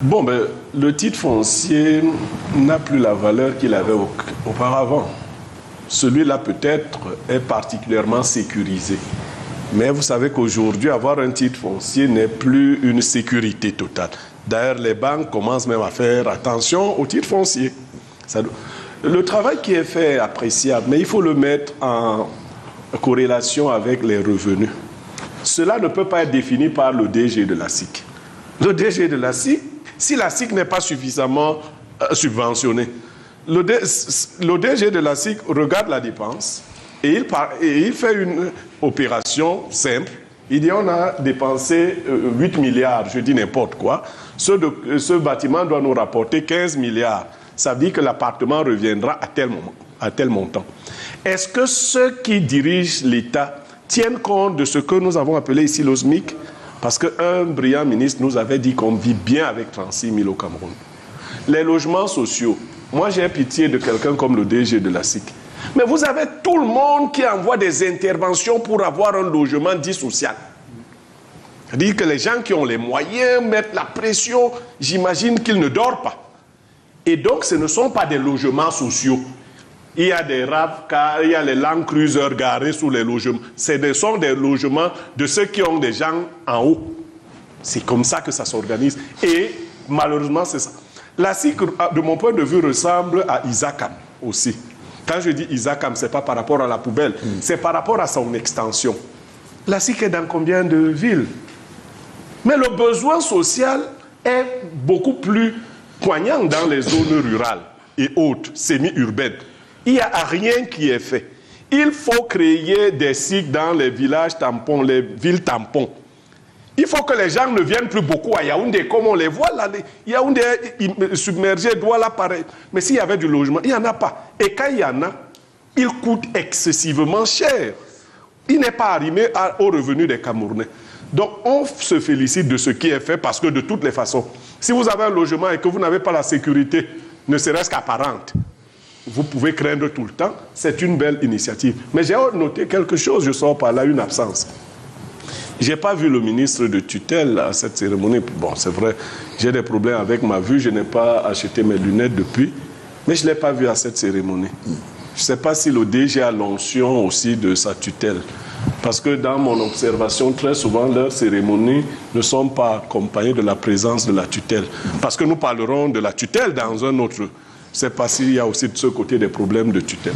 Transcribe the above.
Bon, ben, le titre foncier n'a plus la valeur qu'il avait auparavant. Celui-là, peut-être, est particulièrement sécurisé. Mais vous savez qu'aujourd'hui, avoir un titre foncier n'est plus une sécurité totale. D'ailleurs, les banques commencent même à faire attention au titre foncier. Le travail qui est fait est appréciable, mais il faut le mettre en corrélation avec les revenus. Cela ne peut pas être défini par le DG de la SIC. Le DG de la SIC, si la SIC n'est pas suffisamment subventionnée, le DG de la SIC regarde la dépense et il fait une opération simple. Il dit on a dépensé 8 milliards, je dis n'importe quoi. Ce bâtiment doit nous rapporter 15 milliards. Ça veut dire que l'appartement reviendra à tel montant. Est-ce que ceux qui dirigent l'État tiennent compte de ce que nous avons appelé ici l'OSMIC? Parce qu'un brillant ministre nous avait dit qu'on vit bien avec 36 000 au Cameroun. Les logements sociaux, moi j'ai pitié de quelqu'un comme le DG de la SIC. Mais vous avez tout le monde qui envoie des interventions pour avoir un logement dit social. C'est-à-dire que les gens qui ont les moyens mettent la pression, j'imagine qu'ils ne dorment pas. Et donc ce ne sont pas des logements sociaux. Il y a des RAV-cars, il y a les Land Cruiser garés sous les logements. Ce sont des logements de ceux qui ont des gens en haut. C'est comme ça que ça s'organise. Et malheureusement, c'est ça. La SIC, de mon point de vue, ressemble à Isakam aussi. Quand je dis Isakam, ce n'est pas par rapport à la poubelle, c'est par rapport à son extension. La SIC est dans combien de villes? Mais le besoin social est beaucoup plus poignant dans les zones rurales et autres, semi-urbaines. Il n'y a rien qui est fait. Il faut créer des SIC dans les villages tampons, les villes tampons. Il faut que les gens ne viennent plus beaucoup à Yaoundé, comme on les voit là. Yaoundé submergé, Douala pareil. Mais s'il y avait du logement, il n'y en a pas. Et quand il y en a, il coûte excessivement cher. Il n'est pas arrimé aux revenus des Camerounais. Donc on se félicite de ce qui est fait parce que de toutes les façons, si vous avez un logement et que vous n'avez pas la sécurité, ne serait-ce qu'apparente, vous pouvez craindre tout le temps. C'est une belle initiative. Mais j'ai noté quelque chose, je sors par là, une absence. Je n'ai pas vu le ministre de tutelle à cette cérémonie. Bon, c'est vrai, j'ai des problèmes avec ma vue, je n'ai pas acheté mes lunettes depuis, mais je ne l'ai pas vu à cette cérémonie. Je ne sais pas si le DG a l'onction aussi de sa tutelle. Parce que dans mon observation, très souvent, leurs cérémonies ne sont pas accompagnées de la présence de la tutelle. Parce que nous parlerons de la tutelle dans un autre. Je ne sais pas s'il y a aussi de ce côté des problèmes de tutelle.